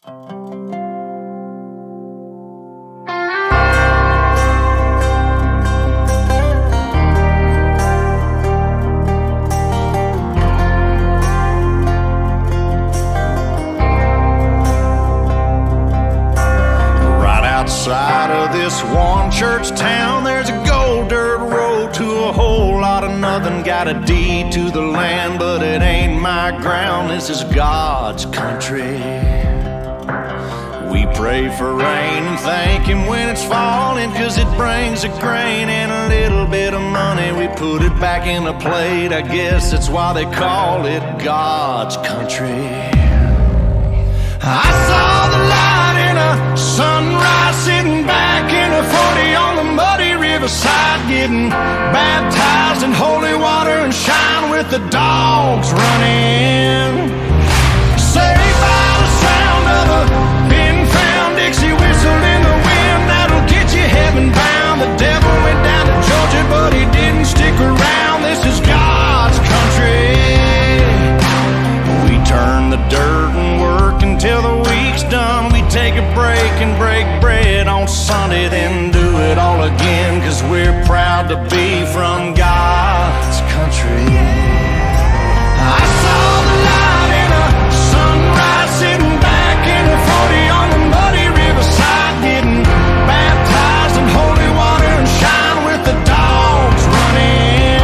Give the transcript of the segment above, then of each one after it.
Outside of this one church town, there's a gold dirt road to a whole lot of nothing. Got a deed to the land, but it ain't my ground. This is God's country. We pray for rain and thank Him when it's falling, 'cause it brings a grain and a little bit of money. We put it back in the plate, I guess that's why they call it God's country. I saw the light in a sunrise, sitting back in a 40 on the muddy riverside, getting baptized in holy water and shine with the dogs running. Saved by the sound of a pin-found Dixie whistle in the wind, that'll get you heaven bound. The devil went down to Georgia, but he didn't stick around. This is God's country. We turn the dirt and work until the week's done. We take a break and break bread on Sunday, then do it all again, 'cause we're proud to be from God's country. I saw the light in a sunrise, sitting back in a 40 on the muddy riverside, getting baptized in holy water and shine with the dogs running.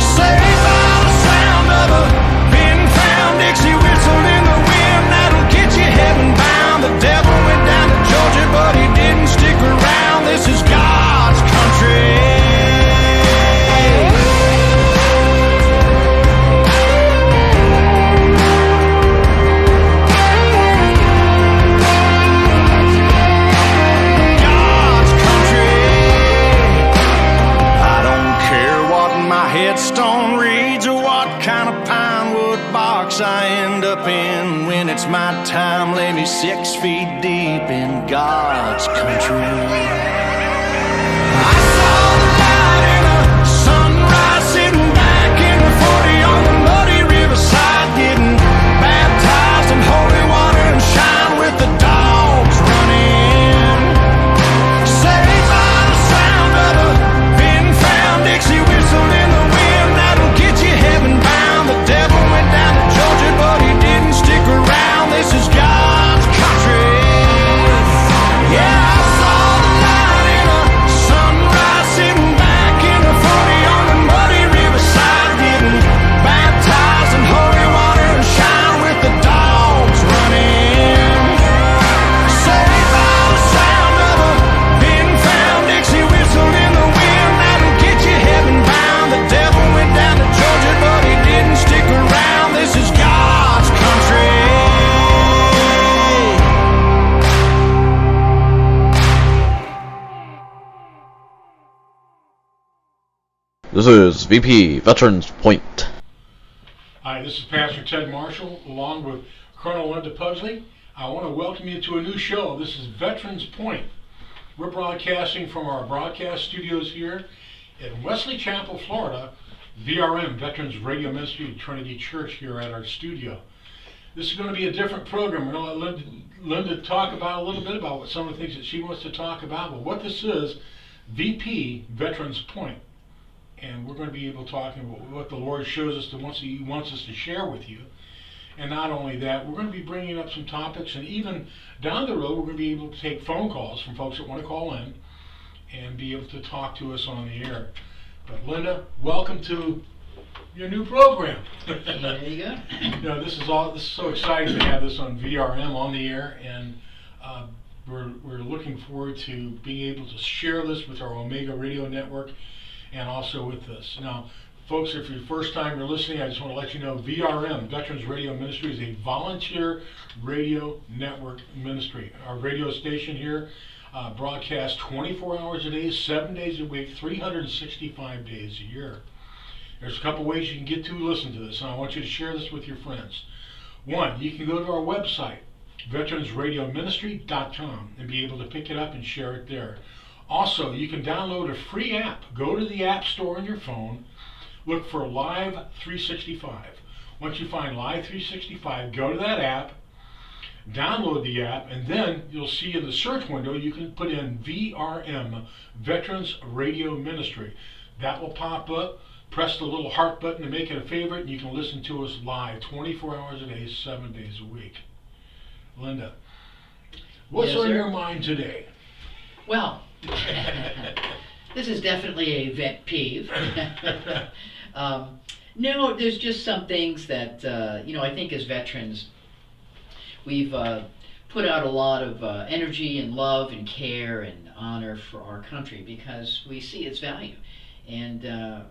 Saved by the sound of a pin-found Dixie whistle in the wind, that'll get you heaven bound. The devil went down to Georgia, but he didn't stick around. This is God's country. God's country. I don't care what my headstone reads or what kind of pine wood box I end up in. When it's my time, lay me 6 feet deep in God's country. I saw the light in a sunrise, sitting back in a 40 on the muddy riverside, getting baptized in holy water and shine with the dogs running. Saved by the sound of a pin-found Dixie whistle in the wind, that'll get you heaven bound. The devil went down to Georgia, but he didn't stick around. This is God's country. Yeah, I saw the light in a sunrise, sitting back in a 40 on the muddy riverside, getting baptized in holy water and shine with the dogs running. Saved by the sound of a pin-found Dixie whistle in the wind, that'll get you heaven bound. The devil went down to Georgia, but he didn't stick around. This is God's country. This is VP Veterans Point. Hi, this is Pastor Ted Marshall along with Colonel Linda Pugsley. I want to welcome you to a new show. This is Veterans Point. We're broadcasting from our broadcast studios here in Wesley Chapel, Florida, VRM Veterans Radio Ministry, Trinity Church here at our studio. This is going to be a different program. We're going to let Linda talk about a little bit about some of the things that she wants to talk about. But what this is, VP Veterans Point. And we're going to be able to talk about what the Lord shows us that He wants us to share with you. And not only that, we're going to be bringing up some topics, and even down the road, we're going to be able to take phone calls from folks that want to call in and be able to talk to us on the air. But Linda, welcome to your new program. There you go. You know, this is so exciting to have this on VRM on the air, and we're looking forward to being able to share this with our Omega Radio Network and also with this. Now, folks, if you're the first time you're listening, I just want to let you know VRM, Veterans Radio Ministry, is a volunteer radio network ministry. Our radio station here broadcasts 24 hours a day, 7 days a week, 365 days a year. There's a couple ways you can get to listen to this, and I want you to share this with your friends. One, you can go to our website, veteransradioministry.com, and be able to pick it up and share it there. Also, you can download a free app. Go to the App Store on your phone, look for Live 365. Once you find Live 365, go to that app, download the app, and then you'll see in the search window you can put in VRM Veterans Radio Ministry. That will pop up. Press the little heart button to make it a favorite, and you can listen to us live 24 hours a day, 7 days a week. Linda, what's on your mind today? Well, this is definitely a vet peeve. No, there's just some things that, I think as veterans, we've put out a lot of energy and love and care and honor for our country because we see its value and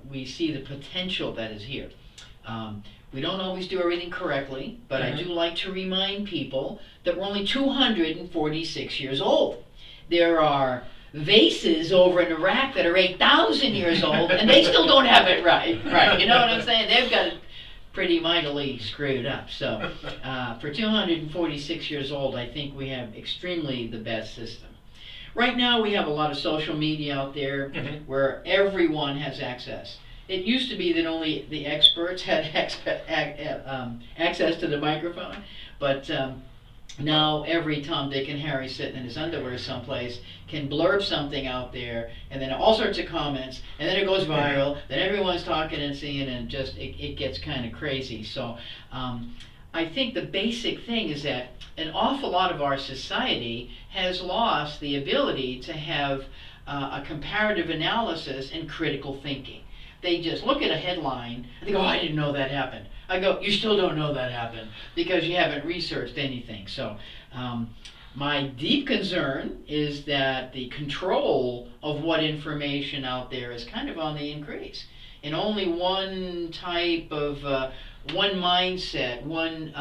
we see the potential that is here. We don't always do everything correctly, but I do like to remind people that we're only 246 years old. There are vases over in Iraq that are 8,000 years old, and they still don't have it right. Right? You know what I'm saying? They've got it pretty mightily screwed up. So, for 246 years old, I think we have extremely the best system. Right now, we have a lot of social media out there where everyone has access. It used to be that only the experts had access to the microphone, but now every Tom, Dick, and Harry sitting in his underwear someplace can blurb something out there, and then all sorts of comments, and then it goes viral, then everyone's talking and seeing, and just it gets kind of crazy. So I think the basic thing is that an awful lot of our society has lost the ability to have a comparative analysis and critical thinking. They just look at a headline and they go, oh, I didn't know that happened. I go, you still don't know that happened because you haven't researched anything. So my deep concern is that the control of what information out there is kind of on the increase. And only one type of, one mindset, one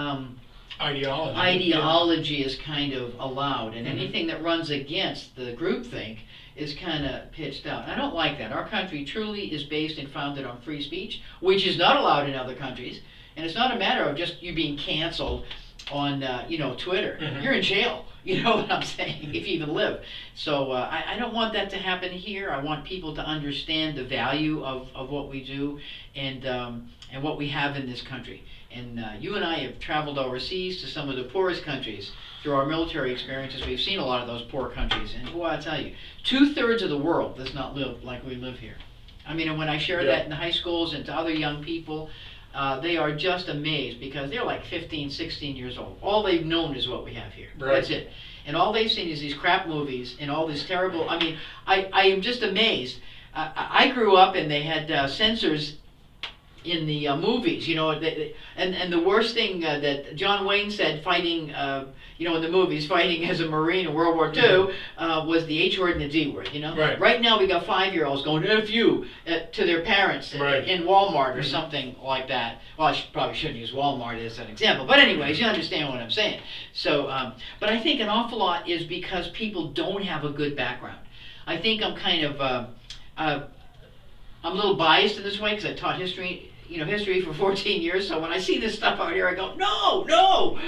ideology is kind of allowed. And anything that runs against the groupthink is kind of pitched out. I don't like that. Our country truly is based and founded on free speech, which is not allowed in other countries. And it's not a matter of just you being canceled on, Twitter. You're in jail. You know what I'm saying? If you even live. So I don't want that to happen here. I want people to understand the value of what we do and what we have in this country. And you and I have traveled overseas to some of the poorest countries. Through our military experiences, we've seen a lot of those poor countries. And boy, I tell you, 2/3 of the world does not live like we live here. I mean, and when I share that in the high schools and to other young people, they are just amazed because they're like 15, 16 years old. All they've known is what we have here. Right. That's it. And all they've seen is these crap movies and all this terrible, I mean, I am just amazed. I grew up and they had censors in the movies, and the worst thing that John Wayne said fighting, in the movies, fighting as a Marine in World War II, was the H word and the D word, Right now we got 5-year-olds going, F you, to their parents in Walmart or something like that. Well, probably shouldn't use Walmart as an example, but anyways, you understand what I'm saying. So, but I think an awful lot is because people don't have a good background. I think I'm kind of, I'm a little biased in this way because I taught history for 14 years. So when I see this stuff out here, I go, no,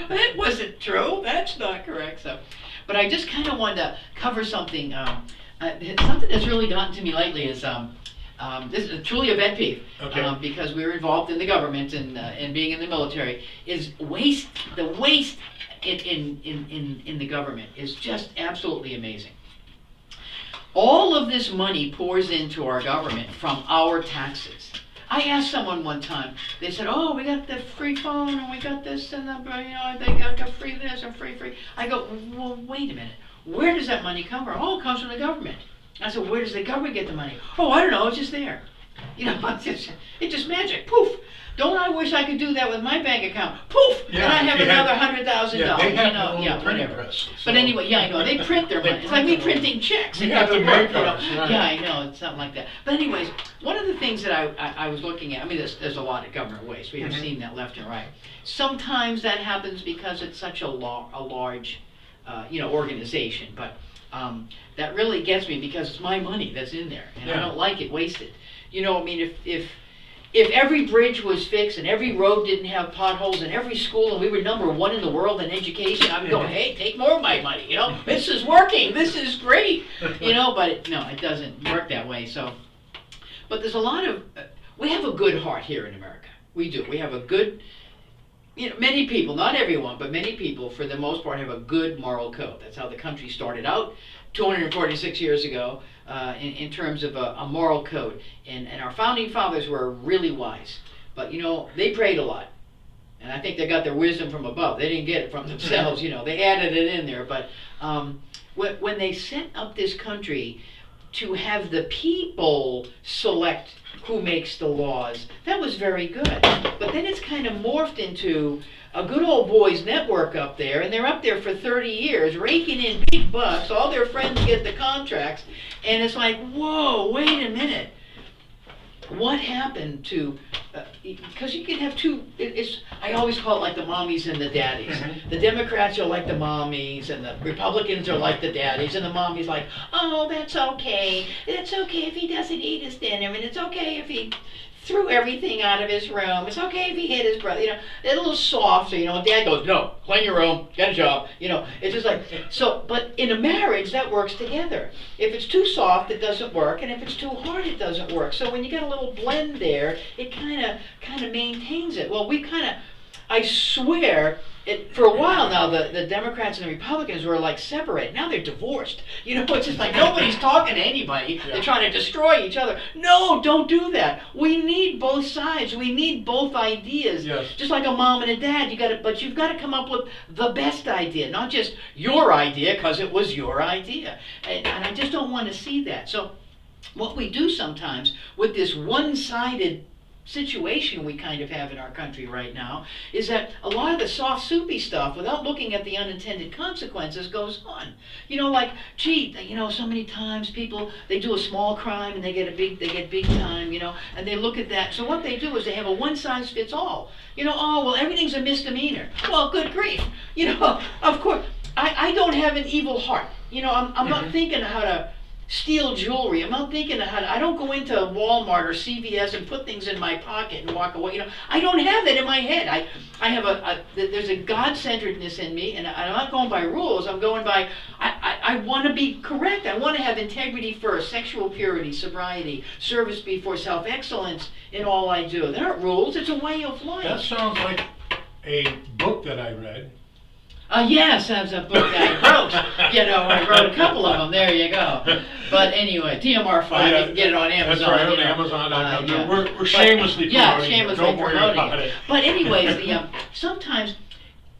that wasn't true. That's not correct. So, but I just kind of wanted to cover something. Something that's really gotten to me lately is this is truly a vet peeve because we're involved in the government and being in the military. Is waste. The waste in the government is just absolutely amazing. All of this money pours into our government from our taxes. I asked someone one time, they said, oh, we got the free phone and we got this and they got free this and free. I go, well, wait a minute. Where does that money come from? Oh, it comes from the government. I said, where does the government get the money? Oh, I don't know, it's just there. It's just magic. Poof. Don't I wish I could do that with my bank account? Poof! And I have another $100,000. Whatever. But anyway, I know they print their money. It's like me printing checks. We have to make ours. Yeah, I know, it's something like that. But anyways, one of the things that I was looking at, I mean, there's a lot of government waste. We have seen that left and right. Sometimes that happens because it's such a large, organization. But that really gets me because it's my money that's in there, and I don't like it wasted. If every bridge was fixed and every road didn't have potholes and every school and we were #1 in the world in education, I would go, hey, take more of my money, this is working, this is great, but it doesn't work that way. So, but there's a lot of, we have a good heart here in America. We do. We have a good many people, not everyone, but many people, for the most part, have a good moral code. That's how the country started out 246 years ago in terms of a moral code. And our founding fathers were really wise. But, they prayed a lot. And I think they got their wisdom from above. They didn't get it from themselves, They added it in there. But when they set up this country to have the people select who makes the laws, that was very good. But then it's kind of morphed into a good old boys network up there, and they're up there for 30 years raking in big bucks. All their friends get the contracts, and it's like, whoa, wait a minute. What happened to, because you can have two, I always call it like the mommies and the daddies. The Democrats are like the mommies, and the Republicans are like the daddies, and the mommy's like, oh, that's okay. It's okay if he doesn't eat his dinner, and it's okay if he threw everything out of his room. It's okay if he hit his brother. They're a little soft, so, Dad goes, no, clean your room, get a job. It's just like, so, but in a marriage, that works together. If it's too soft, it doesn't work, and if it's too hard, it doesn't work. So when you get a little blend there, it kind of maintains it. Well, I swear, for a while now, the Democrats and the Republicans were like separated. Now they're divorced. It's just like nobody's talking to anybody. Yeah. They're trying to destroy each other. No, don't do that. We need both sides. We need both ideas. Yes. Just like a mom and a dad, but you've got to come up with the best idea, not just your idea because it was your idea. And I just don't want to see that. So what we do sometimes with this one-sided situation we kind of have in our country right now is that a lot of the soft soupy stuff, without looking at the unintended consequences, goes on. Like, gee, so many times people, they do a small crime and they get big time, and they look at that. So what they do is they have a one size fits all. Oh, well, everything's a misdemeanor. Well, good grief. Of course, I don't have an evil heart. I'm not thinking how to steal jewelry. I'm not thinking I don't go into Walmart or CVS and put things in my pocket and walk away. I don't have that in my head. I have there's a God-centeredness in me, and I'm not going by rules. I'm going by, I want to be correct. I want to have integrity first, sexual purity, sobriety, service before self, excellence in all I do. They're not rules. It's a way of life. That sounds like a book that I read. Yes, that's a book I wrote. I wrote a couple of them. There you go. But anyway, TMR5, you can get it on Amazon. That's right, on Amazon.com. Yeah. We're shamelessly promoting Yeah, shamelessly Don't worry promoting about it. But anyways, sometimes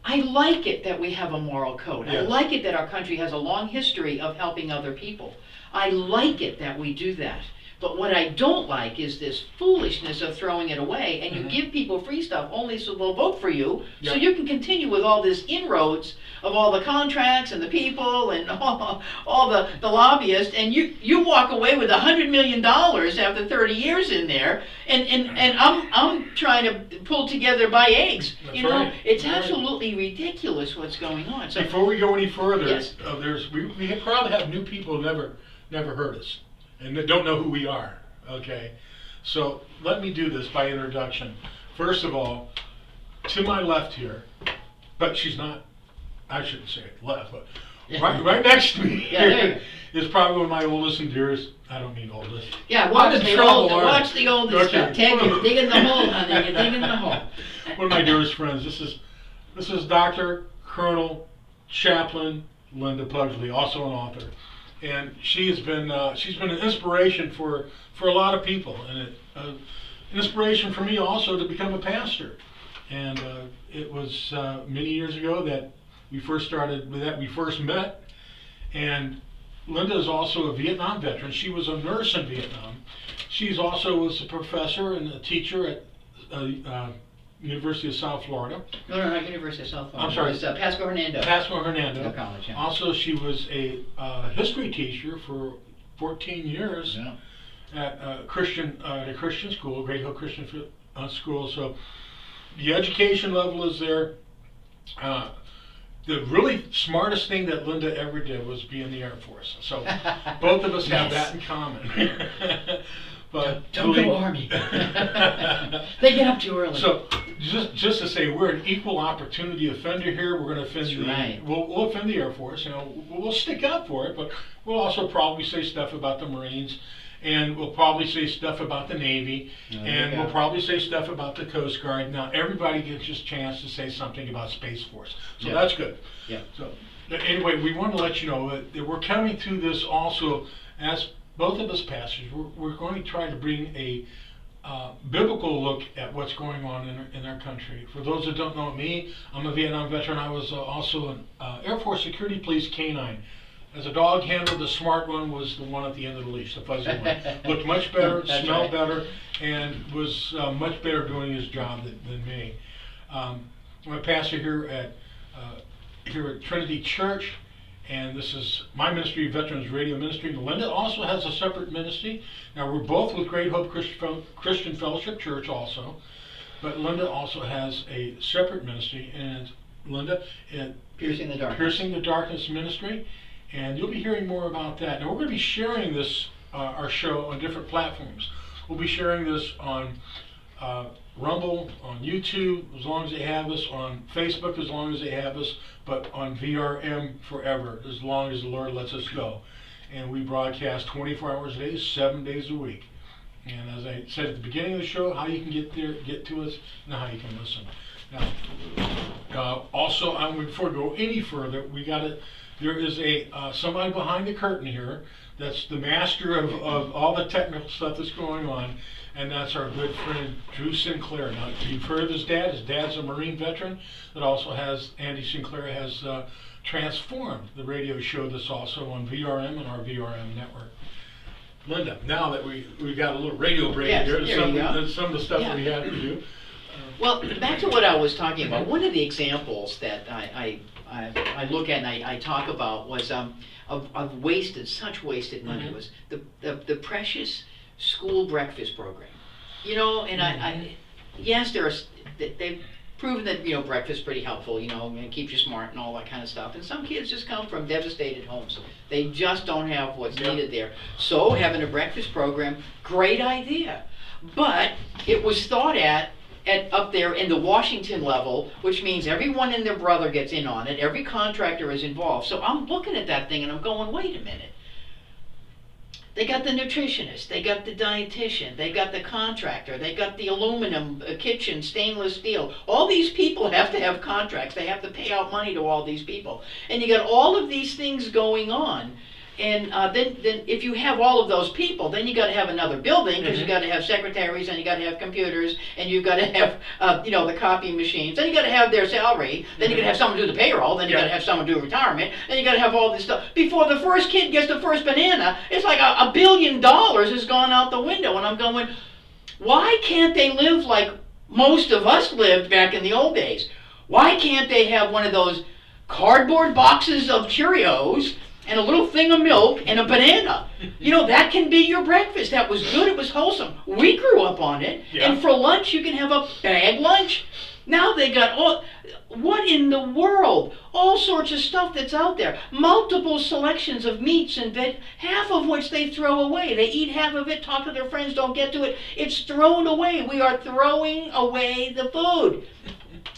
I like it that we have a moral code. Yes. I like it that our country has a long history of helping other people. I like it that we do that. But what I don't like is this foolishness of throwing it away, and you give people free stuff only so they'll vote for you, so you can continue with all this inroads of all the contracts and the people and all the lobbyists, and you walk away with $100 million after 30 years in there, and I'm trying to pull together by eggs. That's right. It's absolutely ridiculous what's going on. So before we go any further, yes. We probably have new people who never heard us and that don't know who we are. Okay, so let me do this by introduction. First of all, to my left here, but she's not. I shouldn't say left, but right next to me here is probably one of my oldest and dearest. I don't mean oldest. Yeah, watch the oldest stuff. Tag, you're digging the hole, honey. You're digging the hole. One of my dearest friends. This is Dr. Colonel Chaplain Linda Pugsley, also an author. And she's been an inspiration for a lot of people, and an inspiration for me also to become a pastor. And it was many years ago that we first met. And Linda is also a Vietnam veteran. She was a nurse in Vietnam. She's also was a professor and a teacher at University of South Florida. No, not University of South Florida. I'm sorry. It's Pasco Hernando. Pasco Hernando. No college, yeah. Also, she was a history teacher for 14 years at a Christian school, Great Hill Christian School. So the education level is there. The really smartest thing that Linda ever did was be in the Air Force. So both of us have that in common. But don't go Army. They get up too early. So just to say, we're an equal opportunity offender here. We're going to offend we'll offend the Air Force. We'll stick up for it, but we'll also probably say stuff about the Marines and we'll probably say stuff about the Navy, and we'll probably say stuff about the Coast Guard. Now, everybody gets a chance to say something about Space Force, so that's good. Yeah. So, anyway, we want to let you know that we're coming through this also as both of us pastors. We're going to try to bring a biblical look at what's going on in our country. For those that don't know me, I'm a Vietnam veteran. I was also an Air Force Security Police Canine. As a dog handler, the smart one was the one at the end of the leash, the fuzzy one. Looked much better, smelled better, and was much better doing his job than me. I'm a pastor here at Trinity Church, and this is my ministry, Veterans Radio Ministry. Linda also has a separate ministry. Now, we're both with Great Hope Christian Fellowship Church also, but Linda also has a separate ministry, and Linda at Piercing the Darkness Ministry. And you'll be hearing more about that. Now, we're going to be sharing this, our show, on different platforms. We'll be sharing this on Rumble, on YouTube, as long as they have us, on Facebook, as long as they have us, but on VRM forever, as long as the Lord lets us go. And we broadcast 24 hours a day, 7 days a week. And as I said at the beginning of the show, how you can get there, get to us, and how you can listen. Now, also, before we go any further, there is somebody behind the curtain here that's the master of all the technical stuff that's going on, and that's our good friend Drew Sinclair. Now, you've heard of his dad. His dad's a Marine veteran that also Andy Sinclair has transformed the radio show that's also on VRM and our VRM network. Linda, now that we got a little radio break here, some of the stuff that we had to do. Well, back to what I was talking about. One of the examples that I look at and I talk about was of such wasted money was the precious school breakfast program. You know, and yes, they've proven that, you know, breakfast is pretty helpful, you know, and keeps you smart and all that kind of stuff. And some kids just come from devastated homes. They just don't have what's needed there. So having a breakfast program, great idea. But it was thought at up there in the Washington level, which means everyone and their brother gets in on it. Every contractor is involved. So I'm looking at that thing and I'm going, wait a minute. They got the nutritionist, they got the dietitian, they got the contractor, they got the aluminum kitchen, stainless steel. All these people have to have contracts. They have to pay out money to all these people. And you got all of these things going on. And then if you have all of those people, then you got to have another building, because you got to have secretaries, and you got to have computers, and you got to have the copying machines. Then you got to have their salary. Then you got to have someone do the payroll. Then you got to have someone do retirement. Then you got to have all this stuff. Before the first kid gets the first banana, it's like $1 billion has gone out the window. And I'm going, why can't they live like most of us lived back in the old days? Why can't they have one of those cardboard boxes of Cheerios and a little thing of milk and a banana? You know, that can be your breakfast. That was good. It was wholesome. We grew up on it. Yeah. And for lunch, you can have a bag lunch. Now they got what in the world? All sorts of stuff that's out there. Multiple selections of meats and half of which they throw away. They eat half of it, talk to their friends, don't get to it. It's thrown away. We are throwing away the food.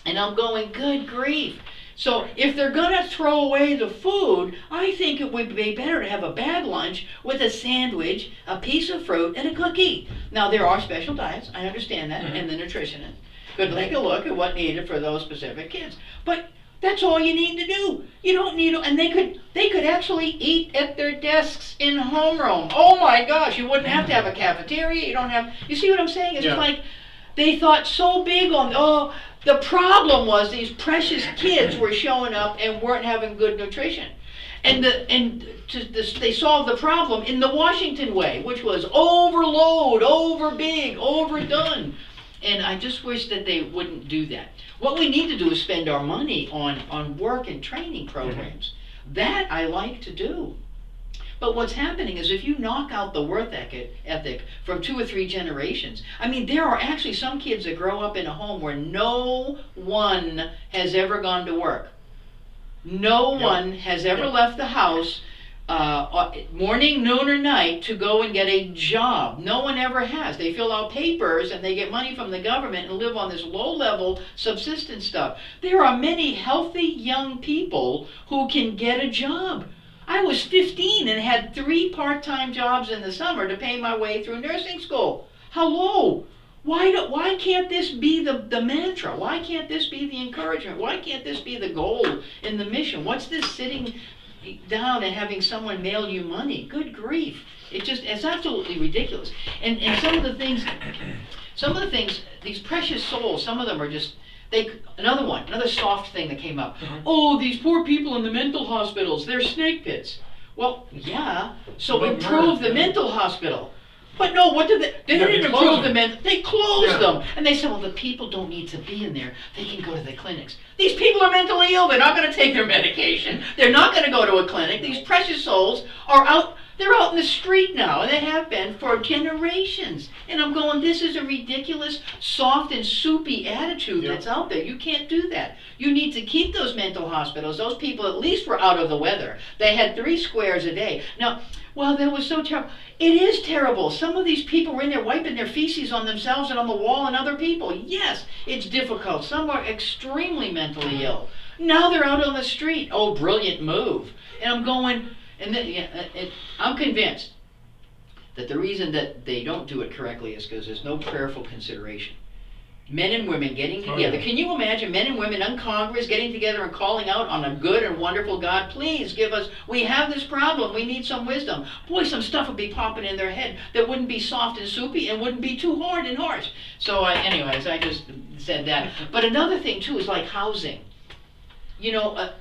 And I'm going, good grief. So if they're going to throw away the food, I think it would be better to have a bag lunch with a sandwich, a piece of fruit, and a cookie. Now, there are special diets. I understand that, and the nutritionist could take a look at what needed for those specific kids. But that's all you need to do. You don't need, and they could actually eat at their desks in homeroom. Oh my gosh, you wouldn't have to have a cafeteria. You see what I'm saying? It's just like they thought so big on, the problem was these precious kids were showing up and weren't having good nutrition. And they solved the problem in the Washington way, which was overload, overbig, overdone. And I just wish that they wouldn't do that. What we need to do is spend our money on work and training programs. That I like to do. But what's happening is if you knock out the work ethic from 2 or 3 generations, I mean, there are actually some kids that grow up in a home where no one has ever gone to work. No one has ever left the house morning, noon, or night to go and get a job. No one ever has. They fill out papers and they get money from the government and live on this low-level subsistence stuff. There are many healthy young people who can get a job. I was 15 and had 3 part-time jobs in the summer to pay my way through nursing school. Hello? Why can't this be the mantra? Why can't this be the encouragement? Why can't this be the goal in the mission? What's this sitting down and having someone mail you money? Good grief. It's absolutely ridiculous. And some of the things, these precious souls, some of them are just, another soft thing that came up. Oh, these poor people in the mental hospitals, they're snake pits. Well, yeah, so improve the mental hospital. But no, what did they didn't improve the mental, they closed them. And they said, well, the people don't need to be in there, they can go to the clinics. These people are mentally ill, they're not going to take their medication, they're not going to go to a clinic. These precious souls are out, they're out in the street now, and they have been for generations. And I'm going, this is a ridiculous, soft and soupy attitude that's out there. You can't do that. You need to keep those mental hospitals. Those people at least were out of the weather. They had 3 squares a day. Now, well, that was so terrible. It is terrible. Some of these people were in there wiping their feces on themselves and on the wall and other people. Yes, it's difficult. Some are extremely mentally ill. Now they're out on the street. Oh, brilliant move. And I'm going, I'm convinced that the reason that they don't do it correctly is because there's no prayerful consideration. Men and women getting together. Can you imagine men and women in Congress getting together and calling out on a good and wonderful God, please give us, we have this problem, we need some wisdom. Boy, some stuff would be popping in their head that wouldn't be soft and soupy and wouldn't be too hard and harsh. So anyways, I just said that. But another thing too is like housing. You know,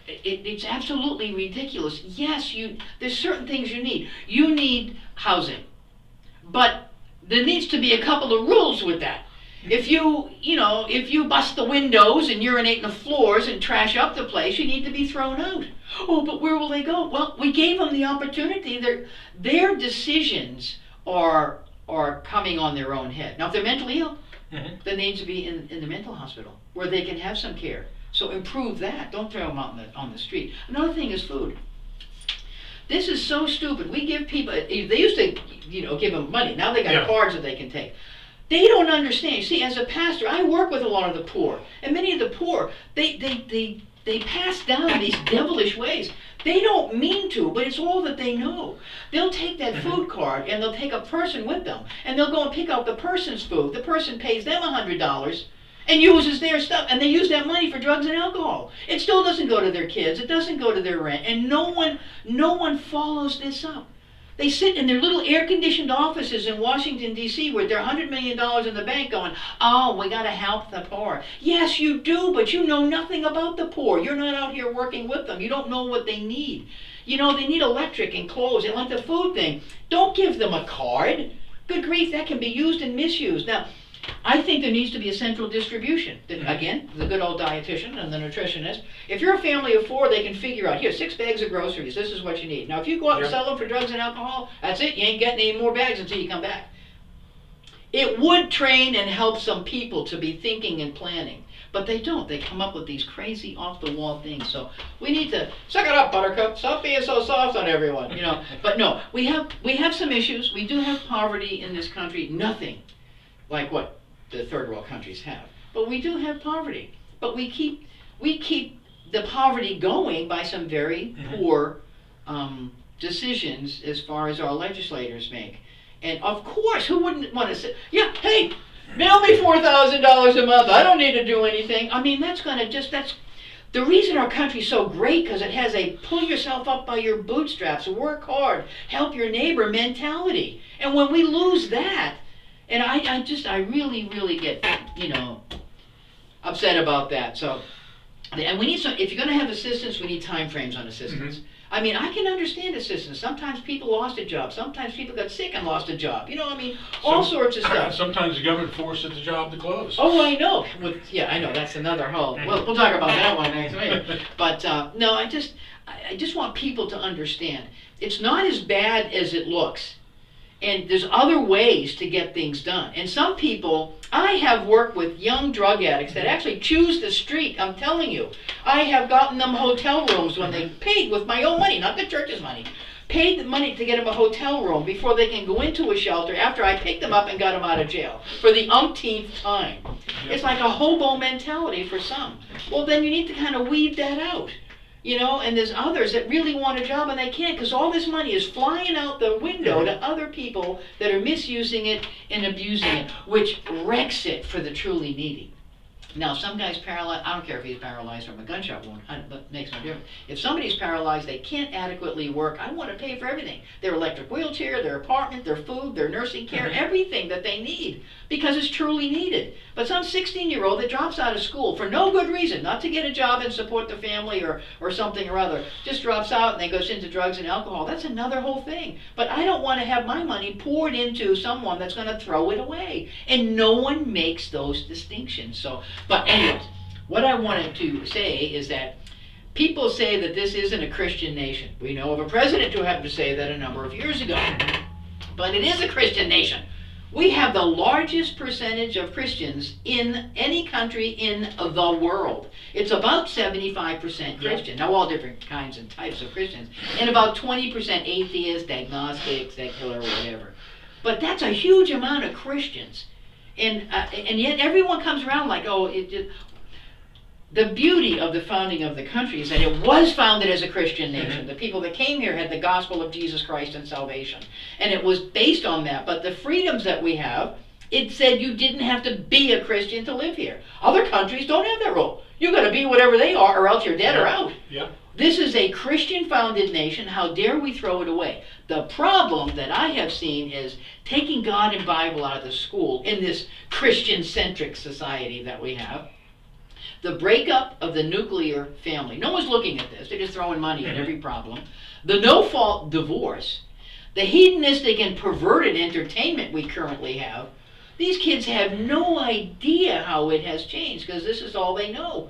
it's absolutely ridiculous. Yes, there's certain things you need. You need housing. But there needs to be a couple of rules with that. If you bust the windows and urinate in the floors and trash up the place, you need to be thrown out. Oh, but where will they go? Well, we gave them the opportunity. Their decisions are coming on their own head. Now, if they're mentally ill, then they need to be in the mental hospital where they can have some care. So improve that. Don't throw them out on the street. Another thing is food. This is so stupid. We give people, they used to, give them money. Now they got cards that they can take. They don't understand. You see, as a pastor, I work with a lot of the poor. And many of the poor, they pass down these devilish ways. They don't mean to, but it's all that they know. They'll take that food card and they'll take a person with them. And they'll go and pick out the person's food. The person pays them $100 and uses their stuff. And they use that money for drugs and alcohol. It still doesn't go to their kids. It doesn't go to their rent. And no one follows this up. They sit in their little air-conditioned offices in Washington, D.C. with their $100 million in the bank going, oh, we got to help the poor. Yes, you do, but you know nothing about the poor. You're not out here working with them. You don't know what they need. They need electric and clothes. And like the food thing, don't give them a card. Good grief, that can be used and misused. Now, I think there needs to be a central distribution. Again, the good old dietitian and the nutritionist. If you're a family of 4, they can figure out, here, 6 bags of groceries, this is what you need. Now, if you go out and sell them for drugs and alcohol, that's it. You ain't getting any more bags until you come back. It would train and help some people to be thinking and planning. But they don't. They come up with these crazy off-the-wall things. So we need to suck it up, Buttercup. Stop being so soft on everyone. But no, we have some issues. We do have poverty in this country. Nothing like what the third world countries have. But we do have poverty. But we keep the poverty going by some very poor decisions as far as our legislators make. And of course, who wouldn't want to say, yeah, hey, mail me $4,000 a month. I don't need to do anything. I mean, that's the reason our country's so great, because it has a pull yourself up by your bootstraps, work hard, help your neighbor mentality. And when we lose that, and I really, really get, upset about that. So, and we need if you're going to have assistance, we need time frames on assistance. I mean, I can understand assistance. Sometimes people lost a job. Sometimes people got sick and lost a job. All sorts of stuff. Sometimes the government forces the job to close. Oh, I know. I know. That's another whole. Well, we'll talk about that one next week. But no, I just want people to understand. It's not as bad as it looks. And there's other ways to get things done. And some people, I have worked with young drug addicts that actually choose the street. I'm telling you, I have gotten them hotel rooms when they paid with my own money, not the church's money. Paid the money to get them a hotel room before they can go into a shelter after I picked them up and got them out of jail for the umpteenth time. It's like a hobo mentality for some. Well, then you need to kind of weed that out. You know, and there's others that really want a job and they can't because all this money is flying out the window to other people that are misusing it and abusing it, which wrecks it for the truly needy. Now, some guy's paralyzed. I don't care if he's paralyzed from a gunshot wound. That makes no difference. If somebody's paralyzed, they can't adequately work. I want to pay for everything. Their electric wheelchair, their apartment, their food, their nursing care, everything that they need because it's truly needed. But some 16-year-old that drops out of school for no good reason, not to get a job and support the family or something or other, just drops out and then goes into drugs and alcohol. That's another whole thing. But I don't want to have my money poured into someone that's going to throw it away. And no one makes those distinctions. So, but anyways, what I wanted to say is that people say that this isn't a Christian nation. We know of a president who happened to say that a number of years ago. But it is a Christian nation. We have the largest percentage of Christians in any country in the world. It's about 75% Christian. Now, all different kinds and types of Christians. And about 20% atheist, agnostic, secular, whatever. But that's a huge amount of Christians. And yet everyone comes around like, oh, the beauty of the founding of the country is that it was founded as a Christian nation. The people that came here had the gospel of Jesus Christ and salvation. And it was based on that. But the freedoms that we have, it said you didn't have to be a Christian to live here. Other countries don't have that rule. You got to be whatever they are or else you're dead or out. Yeah. This is a Christian-founded nation. How dare we throw it away? The problem that I have seen is taking God and Bible out of the school in this Christian-centric society that we have. The breakup of the nuclear family. No one's looking at this. They're just throwing money at every problem. The no-fault divorce. The hedonistic and perverted entertainment we currently have. These kids have no idea how it has changed because this is all they know.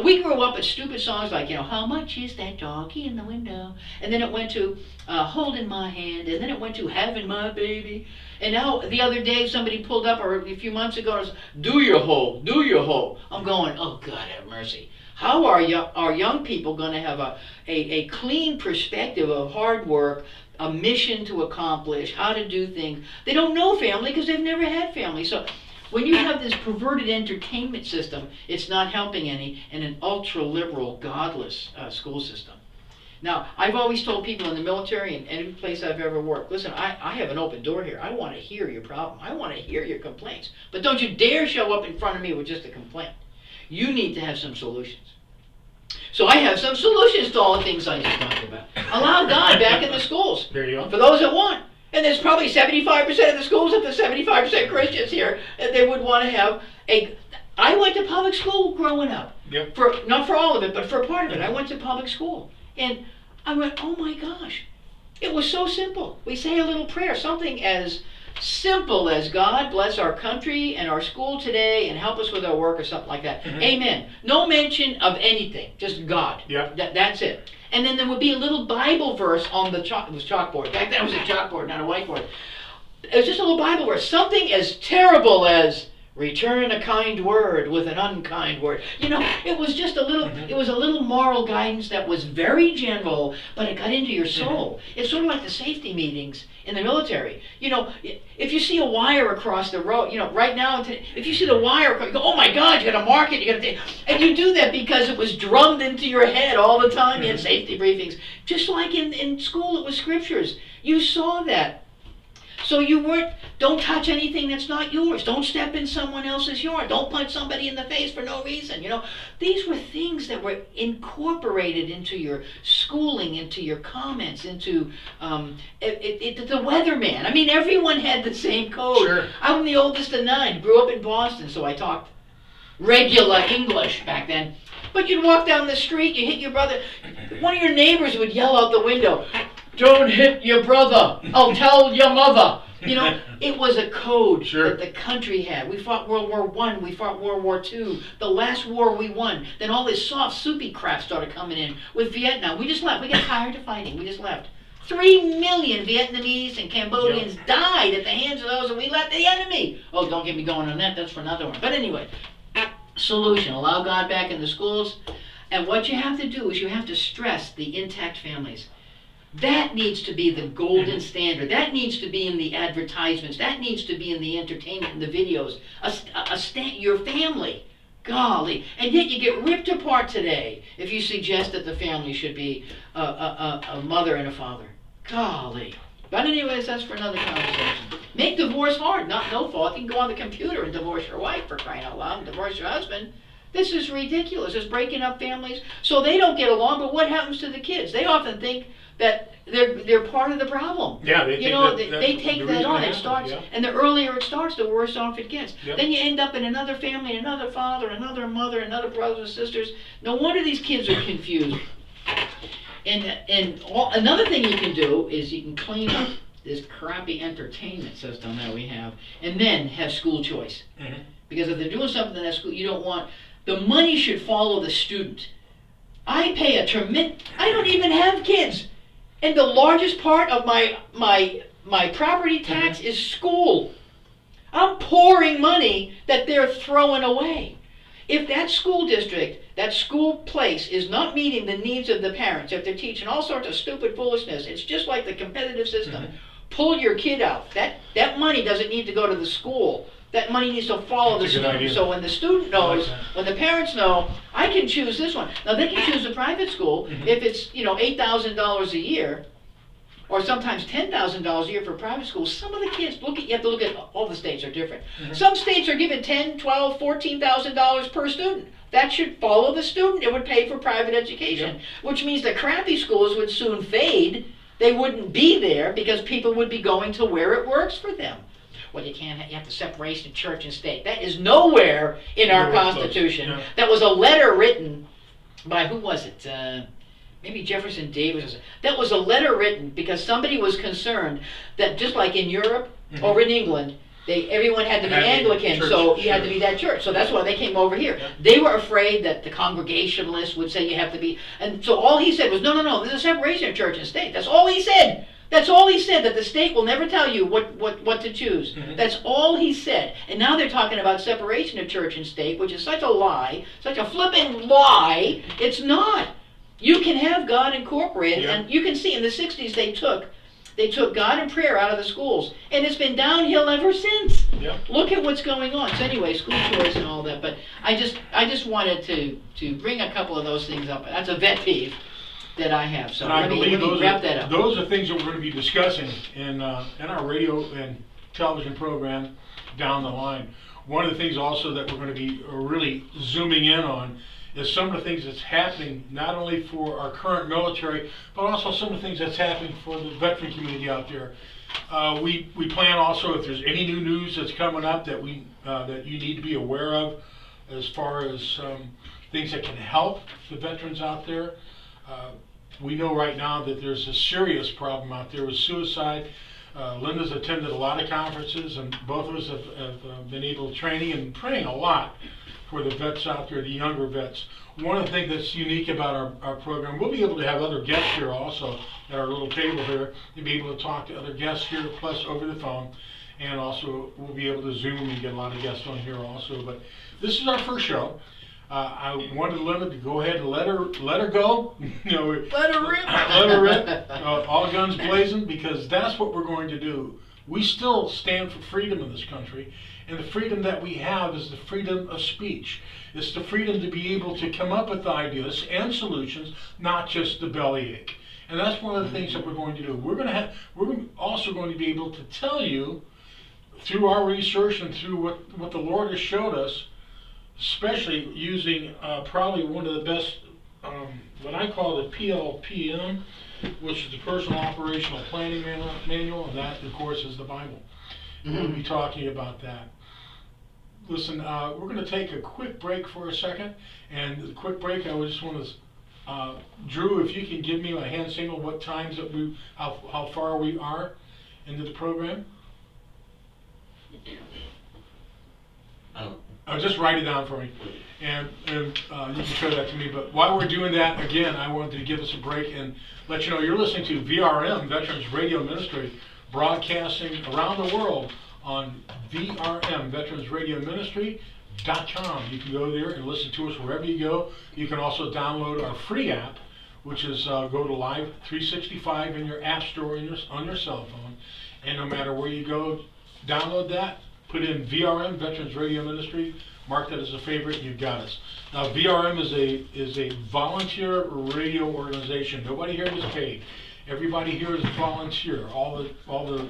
We grew up with stupid songs like, how much is that doggy in the window? And then it went to holding my hand. And then it went to having my baby. And now the other day somebody pulled up, or a few months ago, and was, do your hoe, do your hoe. I'm going, oh God have mercy. How are our young people going to have a clean perspective of hard work, a mission to accomplish, how to do things? They don't know family because they've never had family. So when you have this perverted entertainment system, it's not helping any, and an ultra-liberal, godless school system. Now, I've always told people in the military and any place I've ever worked, listen, I have an open door here. I want to hear your problem. I want to hear your complaints. But don't you dare show up in front of me with just a complaint. You need to have some solutions. So I have some solutions to all the things I just talked about. Allow God back in the schools. There you go. For those that want. And there's probably 75% of the schools, if there's 75% Christians here, and they would want to have I went to public school growing up. Yep. Not for all of it, but for part of it. I went to public school. And I went, oh my gosh. It was so simple. We say a little prayer, something as simple as God bless our country and our school today and help us with our work or something like that. Amen. No mention of anything, just God. Yep. That's it. And then there would be a little Bible verse on the chalkboard. Back then it was a chalkboard, not a whiteboard. It was just a little Bible verse. Something as terrible as return a kind word with an unkind word. It was just a little, it was a little moral guidance that was very general, but it got into your soul. It's sort of like the safety meetings in the military. If you see a wire across the road, right now, if you see the wire, you go, oh my God, you got to mark it, and you do that because it was drummed into your head all the time in safety briefings. Just like in school, it was scriptures. You saw that. So don't touch anything that's not yours. Don't step in someone else's yard. Don't punch somebody in the face for no reason. These were things that were incorporated into your schooling, into your comments, into the weatherman. I mean, everyone had the same code. Sure. I'm the oldest of 9. Grew up in Boston, so I talked regular English back then. But you'd walk down the street, you hit your brother. One of your neighbors would yell out the window, don't hit your brother. I'll tell your mother. It was a code that the country had. We fought World War I. We fought World War II. The last war we won. Then all this soft, soupy crap started coming in with Vietnam. We just left. We got tired of fighting. We just left. 3 million Vietnamese and Cambodians died at the hands of those, and we let the enemy. Oh, don't get me going on that. That's for another one. But anyway, solution. Allow God back in the schools. And what you have to do is you have to stress the intact families. That needs to be the golden standard. That needs to be in the advertisements. That needs to be in the entertainment and the videos. Your family. Golly, and yet you get ripped apart today if you suggest that the family should be a mother and a father. Golly. But anyways, that's for another conversation. Make divorce hard, not no fault. You can go on the computer and divorce your wife, for crying out loud, and divorce your husband. This is ridiculous. It's breaking up families so they don't get along. But what happens to the kids? They often think that they're part of the problem. Yeah, they take that on. It starts, and the earlier it starts, the worse off it gets. Yep. Then you end up in another family, another father, another mother, another brothers and sisters. No wonder these kids are confused. Another thing you can do is you can clean up this crappy entertainment system that we have, and then have school choice. Mm-hmm. Because if they're doing something in that school, you don't want. The money should follow the student. I pay I don't even have kids. And the largest part of my property tax is school. I'm pouring money that they're throwing away. If that school district, that school place is not meeting the needs of the parents, if they're teaching all sorts of stupid foolishness, it's just like the competitive system. Mm-hmm. Pull your kid out. That money doesn't need to go to the school. That money needs to follow the student. So when the student knows, when the parents know, I can choose this one. Now they can choose a private school if it's $8,000 a year, or sometimes $10,000 a year for private schools. Some of the kids you have to look at all the states are different. Mm-hmm. Some states are giving $10,000, $12,000, $14,000 per student. That should follow the student. It would pay for private education, which means the crappy schools would soon fade. They wouldn't be there because people would be going to where it works for them. Well, you have the separation of church and state. That is nowhere in our Constitution. Yeah. That was a letter written by, who was it? Maybe Jefferson Davis. That was a letter written because somebody was concerned that just like in Europe or in England, everyone had to be Anglican, so you had to be that church. So that's why they came over here. Yeah. They were afraid that the Congregationalists would say you have to be, and so all he said was, no, there's a separation of church and state. That's all he said. That's all he said, that the state will never tell you what to choose. Mm-hmm. That's all he said. And now they're talking about separation of church and state, which is such a lie, such a flipping lie. It's not. You can have God incorporated, and you can see in the 60s they took God and prayer out of the schools, and it's been downhill ever since. Yep. Look at what's going on. So anyway, school choice and all that, but I just wanted to bring a couple of those things up. That's a vet peeve that I have. So let me wrap that up. Those are things that we're going to be discussing in our radio and television program down the line. One of the things also that we're going to be really zooming in on is some of the things that's happening not only for our current military, but also some of the things that's happening for the veteran community out there. We plan also, if there's any new news that's coming up that that you need to be aware of, as far as things that can help the veterans out there. We know right now that there's a serious problem out there with suicide. Linda's attended a lot of conferences, and both of us have been able to training and praying a lot for the vets out there, the younger vets. One of the things that's unique about our program, we'll be able to have other guests here also at our little table here. You'll be able to talk to other guests here, plus over the phone, and also we'll be able to Zoom and get a lot of guests on here also. But this is our first show. I wanted Linda to go ahead and let her go. Let her rip. Let her rip. All guns blazing, because that's what we're going to do. We still stand for freedom in this country, and the freedom that we have is the freedom of speech. It's the freedom to be able to come up with ideas and solutions, not just the bellyache. And that's one of the things that we're going to do. We're also going to be able to tell you through our research and through what the Lord has showed us, especially using probably one of the best, what I call the PLPM, which is the Personal Operational Planning Manual, and that, of course, is the Bible. Mm-hmm. We'll be talking about that. Listen, we're going to take a quick break for a second, and the quick break, I just want to, Drew, if you can give me a hand signal what times that how far we are into the program. Just write it down for me, and you can show that to me. But while we're doing that, again, I wanted to give us a break and let you know you're listening to VRM Veterans Radio Ministry, broadcasting around the world on VRM Veterans Radio Ministry.com. You can go there and listen to us wherever you go. You can also download our free app, which is go to Live 365 in your app store on your cell phone, and no matter where you go, download that. Put in VRM Veterans Radio Ministry, mark that as a favorite, you've got us. Now, VRM is a volunteer radio organization. Nobody here is paid. Everybody here is volunteer. All the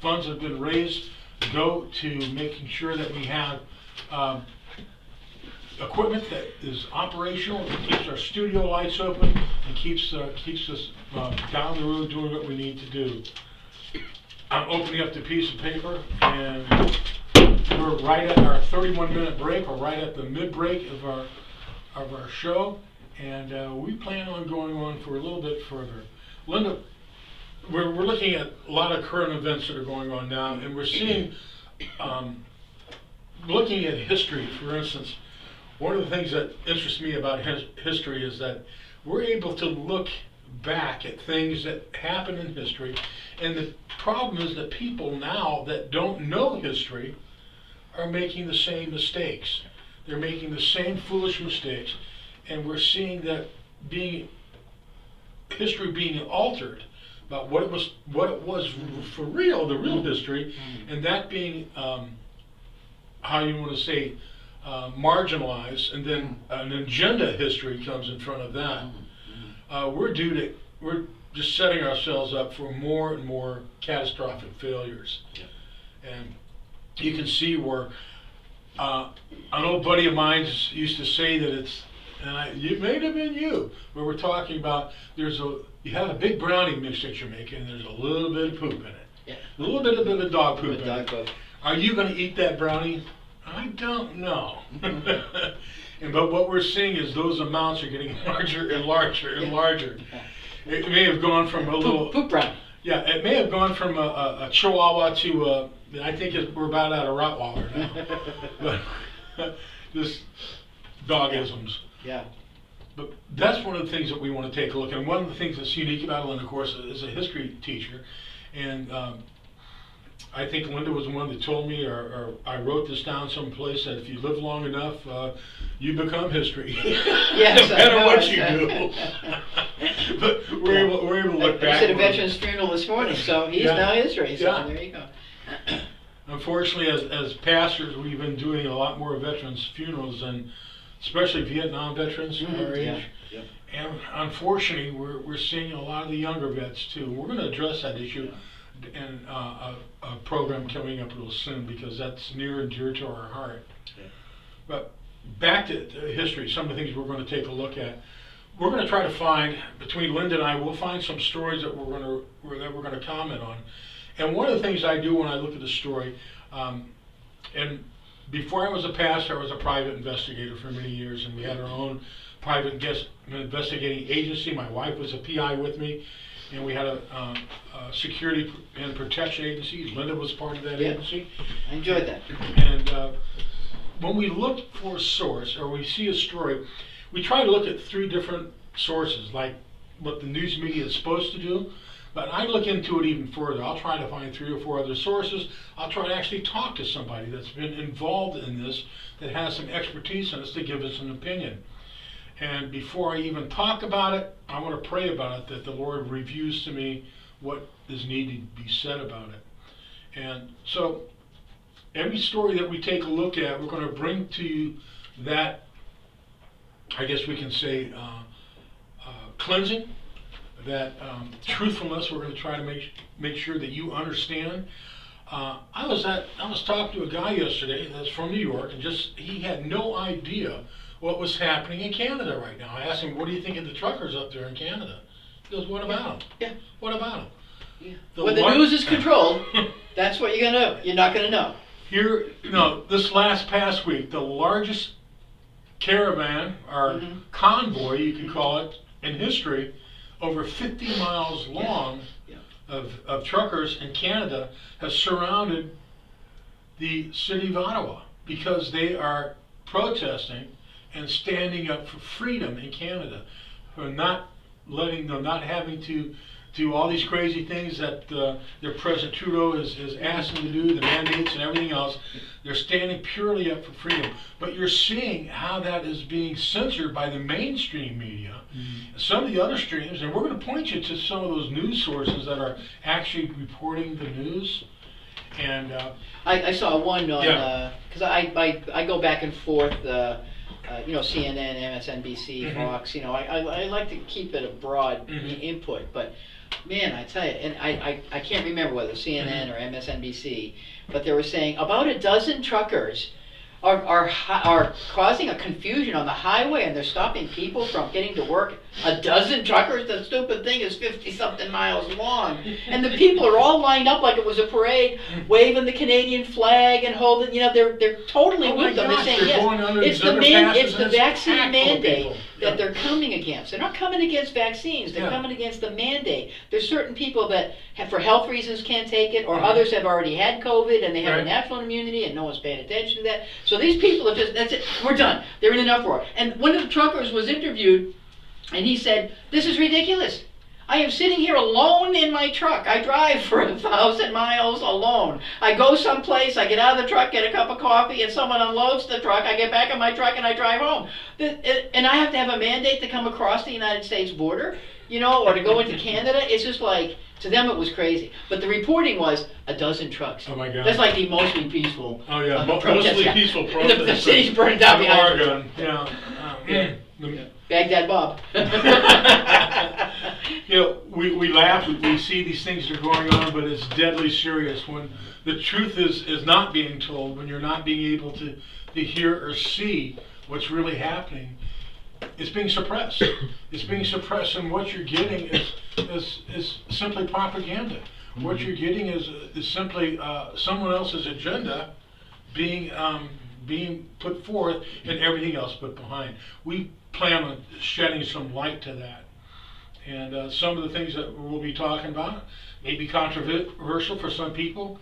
funds that have been raised go to making sure that we have equipment that is operational, that keeps our studio lights open, and keeps us down the road doing what we need to do. I'm opening up the piece of paper, and we're right at our 31-minute break, or right at the mid-break of our show, and we plan on going on for a little bit further. Linda, we're looking at a lot of current events that are going on now, and we're seeing, looking at history, for instance. One of the things that interests me about history is that we're able to look back at things that happened in history, and the problem is that people now that don't know history are making the same mistakes. They're making the same foolish mistakes, and we're seeing that history being altered about what it was for real, the real history, and that being how you want to say marginalized, and then an agenda history comes in front of that. We're just setting ourselves up for more and more catastrophic failures. And you can see where an old buddy of mine used to say that it may have been you, where we're talking about you have a big brownie mix that you're making, and there's a little bit of poop in it. A little bit of dog poop in it. Are you going to eat that brownie? I don't know. But what we're seeing is those amounts are getting larger and larger and larger. It may have gone from a little poop brownie. Yeah, it may have gone from a Chihuahua to I think we're about at a Rottweiler now. But this dogisms. Yeah. But that's one of the things that we want to take a look at. And one of the things that's unique about Linda, of course, is a history teacher. And I think Linda was the one that told me, or I wrote this down someplace, that if you live long enough, you become history. Yes, no matter what you do. But we're able to look back. I said a veteran's funeral this morning, so he's now history. So there you go. Unfortunately, as pastors, we've been doing a lot more veterans funerals, and especially Vietnam veterans our age. Yeah. And unfortunately, we're seeing a lot of the younger vets too. We're going to address that issue in a program coming up real soon, because that's near and dear to our heart. Yeah. But back to history, some of the things we're going to take a look at. We're going to try to find, between Linda and I, we'll find some stories that we're going to comment on. And one of the things I do when I look at a story, and before I was a pastor, I was a private investigator for many years, and we had our own private investigating agency. My wife was a PI with me, and we had a security and protection agency. Linda was part of that agency. I enjoyed that. And when we look for a source, or we see a story, we try to look at 3 different sources, like what the news media is supposed to do. But I look into it even further. I'll try to find 3 or 4 other sources. I'll try to actually talk to somebody that's been involved in this, that has some expertise in this, to give us an opinion. And before I even talk about it, I want to pray about it, that the Lord reviews to me what is needed to be said about it. And so every story that we take a look at, we're going to bring to you that, I guess we can say, cleansing, that truthfulness. We're going to try to make sure that you understand. I was talking to a guy yesterday that's from New York, and he had no idea what was happening in Canada right now. I asked him, what do you think of the truckers up there in Canada? He goes, what about them? Yeah. What about them? Yeah. When the news is controlled, that's what you're going to know. You're not going to know. Here, this past week, the largest caravan, or convoy, you can call it, in history, over 50 miles long, of truckers in Canada, has surrounded the city of Ottawa, because they are protesting and standing up for freedom in Canada, for not having to do all these crazy things that their President Trudeau is asking to do, the mandates and everything else. They're standing purely up for freedom. But you're seeing how that is being censored by the mainstream media. Some of the other streams, and we're going to point you to some of those news sources that are actually reporting the news. And I saw one on, Yeah. because I go back and forth, CNN, MSNBC, Fox, I like to keep it a broad input, but man, I tell you, and I can't remember whether CNN or MSNBC, but they were saying about a dozen truckers are causing a confusion on the highway, and they're stopping people from getting to work. A dozen truckers? The stupid thing is 50-something miles long. And the people are all lined up like it was a parade, waving the Canadian flag and holding, they're totally with them. They're saying, yes, it's the vaccine mandate that they're coming against. They're not coming against vaccines. They're coming against the mandate. There's certain people that, for health reasons, can't take it, or others have already had COVID, and they have a natural immunity, and no one's paying attention to that. So these people are just, that's it, we're done. They're in an uproar. And one of the truckers was interviewed, and he said, "This is ridiculous. I am sitting here alone in my truck. I drive for 1,000 miles alone. I go someplace, I get out of the truck, get a cup of coffee, and someone unloads the truck. I get back in my truck and I drive home. And I have to have a mandate to come across the United States border, or to go into Canada." It's just like, to them it was crazy. But the reporting was a dozen trucks. Oh my God. That's like the mostly peaceful mostly peaceful protest. The city's burned down behind Oregon, Baghdad Bob. We laugh, we see these things that are going on, but it's deadly serious when the truth is not being told, when you're not being able to hear or see what's really happening. It's being suppressed. It's being suppressed, and what you're getting is simply propaganda. What you're getting is simply someone else's agenda being put forth, and everything else put behind. We plan on shedding some light to that, and some of the things that we'll be talking about may be controversial for some people.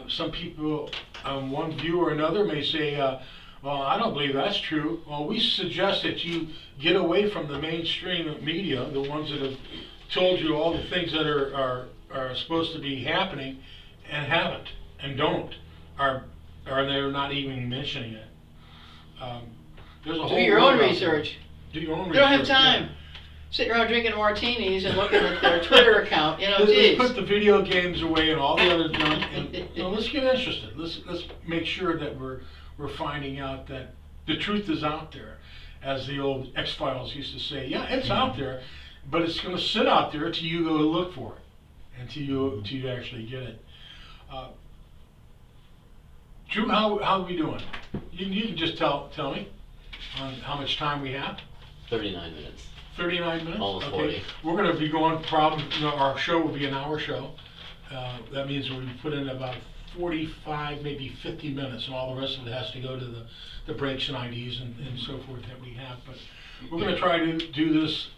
Some people, one view or another, may say, "Well, I don't believe that's true." Well, we suggest that you get away from the mainstream media, the ones that have told you all the things that are supposed to be happening and haven't and don't, or they're not even mentioning it. There's a whole Do your own research. Do your own research. They don't have time. Sitting around drinking martinis and looking at their Twitter account, Let's put the video games away and all the other junk, and let's get interested. Let's make sure that we're finding out that the truth is out there, as the old X-Files used to say. Yeah, it's out there, but it's going to sit out there until you go look for it, until you actually get it. Drew, how are we doing? You can just tell me on how much time we have. 39 minutes. 39 minutes? Almost okay. 40. We're going to be going our show will be an hour show. That means we put in about 45, maybe 50 minutes, and all the rest of it has to go to the breaks and IDs and so forth that we have. But we're going to try to do this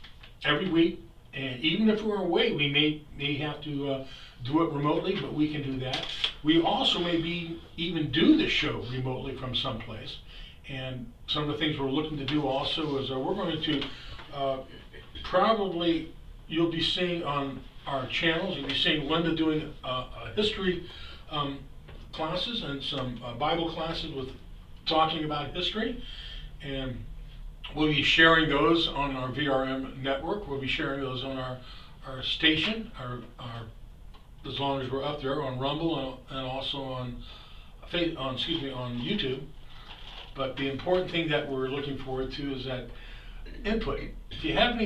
every week, and even if we're away, we may have to do it remotely, but we can do that. We also maybe even do the show remotely from someplace. And some of the things we're looking to do also is we're going to probably, you'll be seeing on our channels, you'll be seeing Linda doing history classes and some Bible classes with talking about history, and we'll be sharing those on our VRM network. We'll be sharing those on our station, our as long as we're up there on Rumble and also on YouTube. But the important thing that we're looking forward to is that input. If you have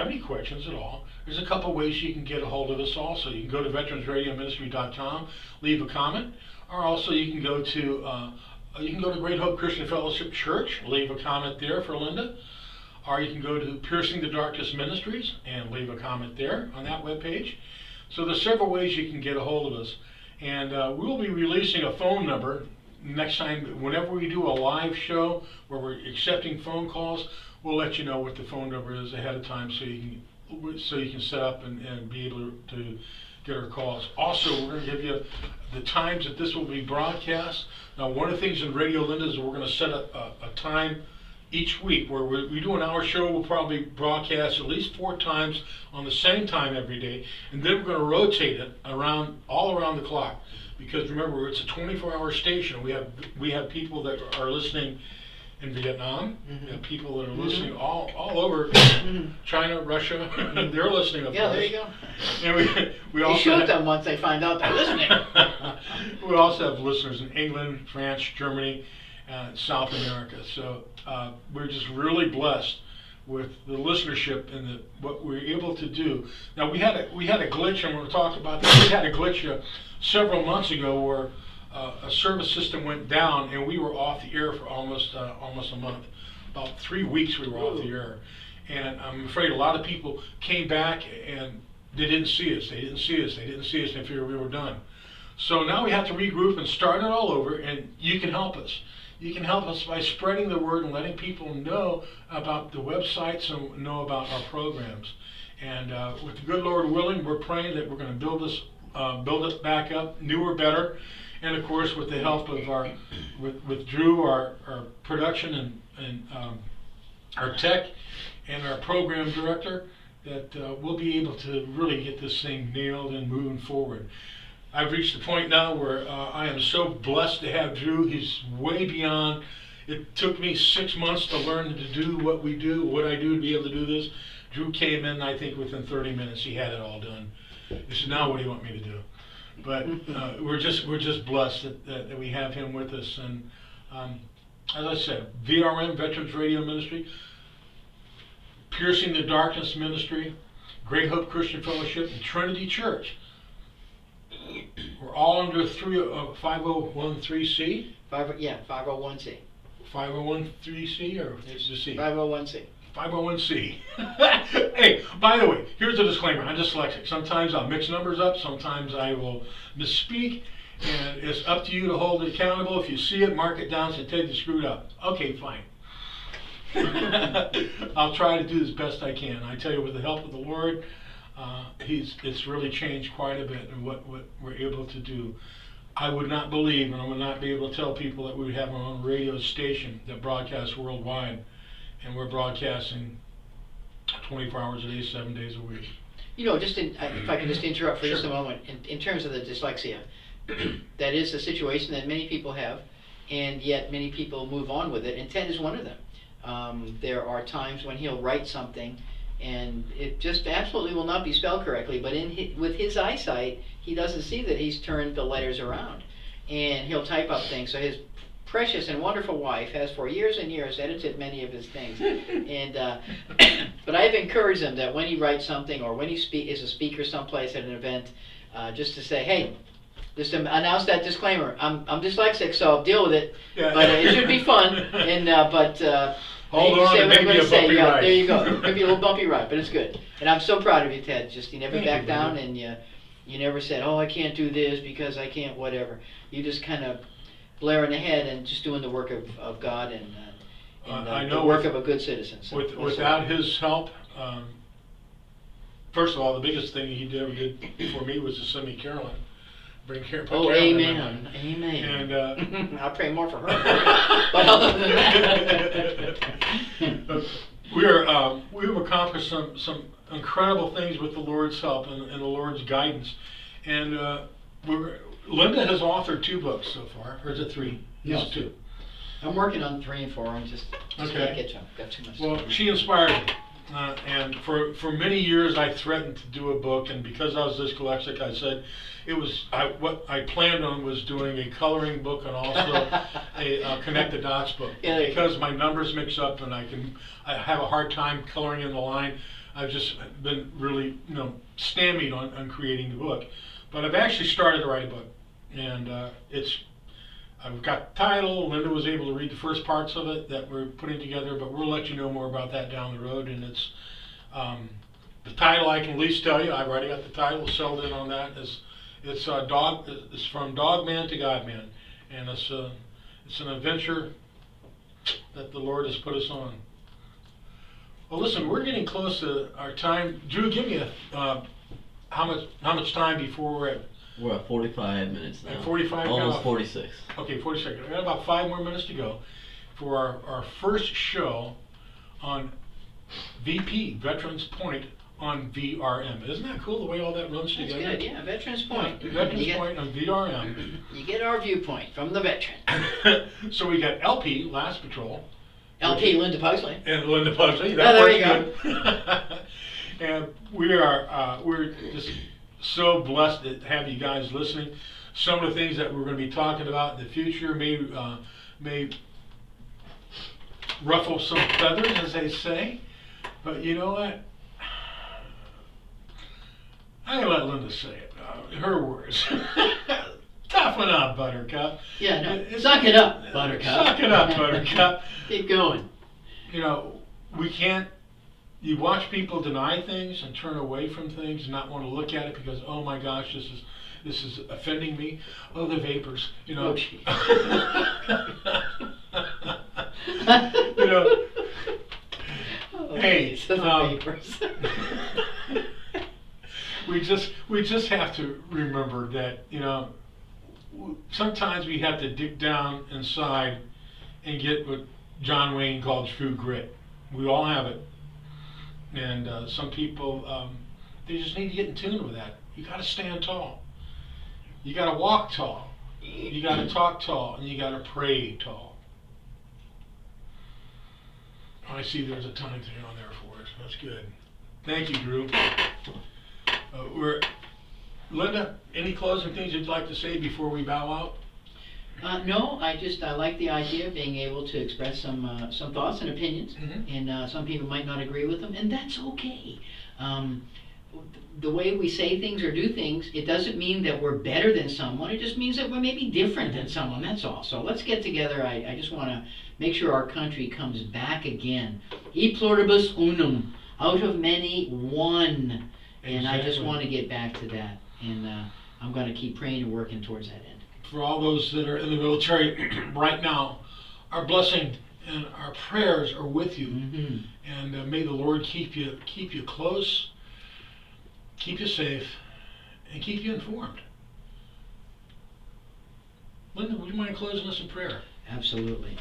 any questions at all, there's a couple ways you can get a hold of us also. You can go to veteransradioministry.com, leave a comment, or also you can go to Great Hope Christian Fellowship Church, leave a comment there for Linda, or you can go to Piercing the Darkness Ministries and leave a comment there on that webpage. So there's several ways you can get a hold of us, and we'll be releasing a phone number next time. Whenever we do a live show where we're accepting phone calls, we'll let you know what the phone number is ahead of time, so you can set up and be able to get our calls. Also, we're going to give you the times that this will be broadcast. Now, one of the things in Radio Linda is we're going to set a time each week where we do an hour show. We'll probably broadcast at least 4 times on the same time every day, and then we're going to rotate it all around the clock. Because remember, it's a 24-hour station. We have people that are listening in Vietnam. Mhm. We have people that are listening all over China, Russia. They're listening, of Yeah, course. there you go. And we You also shoot have, them once they find out they're listening. we also have listeners in England, France, Germany, South America. So we're just really blessed with the listenership and what we're able to do. Now we had a glitch, and we'll talk about this. We had a glitch several months ago where a service system went down, and we were off the air for almost a month. About 3 weeks we were off the air, and I'm afraid a lot of people came back and they didn't see us. They didn't see us. They figured we were done. So now we have to regroup and start it all over, and you can help us. You can help us by spreading the word and letting people know about the websites and know about our programs. And with the good Lord willing, we're praying that we're going to build it back up, newer, better. And of course, with the help of with Drew, our production and our tech and our program director, that we'll be able to really get this thing nailed and moving forward. I've reached the point now where I am so blessed to have Drew. He's way beyond. It took me 6 months to learn to do what we do, what I do to be able to do this. Drew came in, I think within 30 minutes he had it all done. He said, now what do you want me to do? But we're just blessed that we have him with us. And as I said, VRM Veterans Radio Ministry, Piercing the Darkness Ministry, Great Hope Christian Fellowship, and Trinity Church. We're all under 501c. 501c. 501c or It's the C? 501c. 501c. Hey, by the way, here's a disclaimer. I'm dyslexic. Sometimes I'll mix numbers up. Sometimes I will misspeak. And it's up to you to hold it accountable. If you see it, mark it down, say, Ted, you screwed up. Okay, fine. I'll try to do as best I can. I tell you, with the help of the Lord, it's really changed quite a bit in what we're able to do. I would not believe, and I would not be able to tell people that we would have our own radio station that broadcasts worldwide, and we're broadcasting 24 hours a day, 7 days a week. You know, if I can just interrupt for just a Sure. moment, in terms of the dyslexia, that is a situation that many people have, and yet many people move on with it, and Ted is one of them. There are times when he'll write something, and it just absolutely will not be spelled correctly, but with his eyesight, he doesn't see that he's turned the letters around, and he'll type up things. So his precious and wonderful wife has for years and years edited many of his things, and but I've encouraged him that when he writes something or when he is a speaker someplace at an event, just to say, hey, just to announce that disclaimer, I'm dyslexic, so deal with it. Yeah. But it should be fun, and Hold I on, say it what may I'm be gonna a say. bumpy Yeah, ride. there you go. It could be a little bumpy ride, but it's good. And I'm so proud of you, Ted. Just you never Thank backed you, down, brother. and you never said, oh, I can't do this because I can't whatever. You just kind of blaring ahead and just doing the work of God and I the know work of a good citizen. So without his help, first of all, the biggest thing he ever did for me was to send me Carolyn. Put oh, Carolyn in my amen, life. amen. And I'll pray more for her. But other than that, we've accomplished some incredible things with the Lord's help and the Lord's guidance. And Linda has authored 2 books so far, or is it 3? No, It's 2. I'm working on 3 and 4. I'm just Okay. can't get you. Got too much. Well, she inspired me. And for many years I threatened to do a book, and because I was dyslexic, I said what I planned on was doing a coloring book and also a connect the dots book. Yeah, Because my numbers mix up and I have a hard time coloring in the line. I've just been really stymied on creating the book. But I've actually started to write a book, and I've got the title. Linda was able to read the first parts of it that we're putting together, but we'll let you know more about that down the road. And it's the title I can at least tell you. I've already got the title settled in on that. It's from Dog Man to God Man, and it's an adventure that the Lord has put us on. Well, listen, we're getting close to our time. Drew, give me how much time before we're at? We're at 45 minutes now. At 45 Almost now? 46. Okay, 40 seconds. We've got about 5 more minutes to go for our first show on VP, Veterans Point, on VRM. Isn't that cool the way all that runs That's together? good, yeah. Veterans Point. Veterans Point on VRM. You get our viewpoint from the veteran. So we got LP, Last Patrol, LP Linda Pugsley. And Linda Pugsley. There you go. And we're just so blessed to have you guys listening. Some of the things that we're going to be talking about in the future may ruffle some feathers, as they say. But you know what? I'm going to let Linda say it. Her words. Toughen up, Buttercup. Yeah, no. Suck it up, Buttercup. Suck it up, Buttercup. Keep going. You know, we can't. You watch people deny things and turn away from things and not want to look at it because, oh my gosh, this is offending me. Oh, the vapors. You know. You know. Hey, the vapors. we just have to remember that, you know, sometimes we have to dig down inside and get what John Wayne called true grit. We all have it. And some people, they just need to get in tune with that. You got to stand tall. You got to walk tall. You got to talk tall. And you got to pray tall. I see there's a time thing on there for us. That's good. Thank you, Drew. Linda, any closing things you'd like to say before we bow out? No, I like the idea of being able to express some thoughts and opinions, and some people might not agree with them, and that's okay. The way we say things or do things, it doesn't mean that we're better than someone. It just means that we're maybe different than someone. That's all. So let's get together. I just want to make sure our country comes back again. E pluribus unum, out of many, one. And exactly. I just want to get back to that, and I'm going to keep praying and working towards that end. For all those that are in the military right now, our blessing and our prayers are with you. And may the Lord keep you close, keep you safe, and keep you informed. Linda, would you mind closing us in prayer? Absolutely.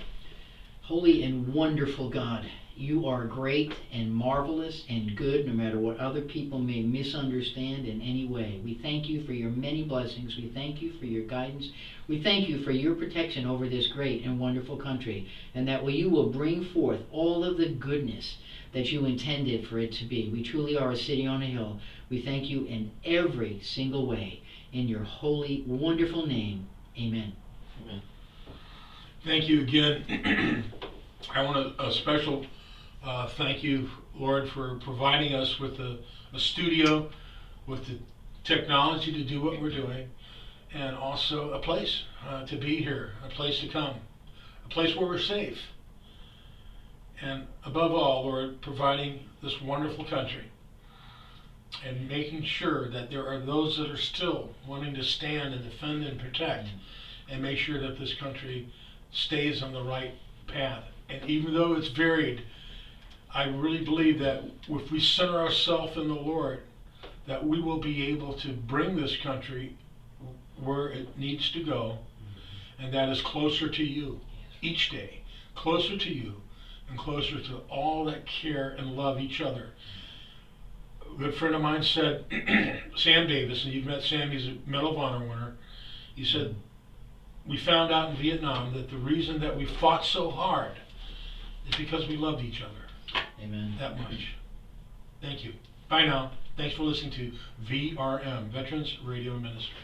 Holy and wonderful God, you are great and marvelous and good no matter what other people may misunderstand in any way. We thank you for your many blessings. We thank you for your guidance. We thank you for your protection over this great and wonderful country, and that you will bring forth all of the goodness that you intended for it to be. We truly are a city on a hill. We thank you in every single way. In your holy, wonderful name, amen. Amen. Thank you again. I want a special thank you, Lord, for providing us with a studio, with the technology to do what we're doing, and also a place to be here, a place to come, a place where we're safe. And above all, Lord, providing this wonderful country and making sure that there are those that are still wanting to stand and defend and protect and make sure that this country stays on the right path. And even though it's varied, I really believe that if we center ourselves in the Lord, that we will be able to bring this country where it needs to go, and that is closer to you each day, closer to you, and closer to all that care and love each other. A good friend of mine said, Sam Davis, and you've met Sam, he's a Medal of Honor winner, he said, we found out in Vietnam that the reason that we fought so hard is because we loved each other. Amen. That much. Thank you. Bye now. Thanks for listening to VRM Veterans Radio Ministry.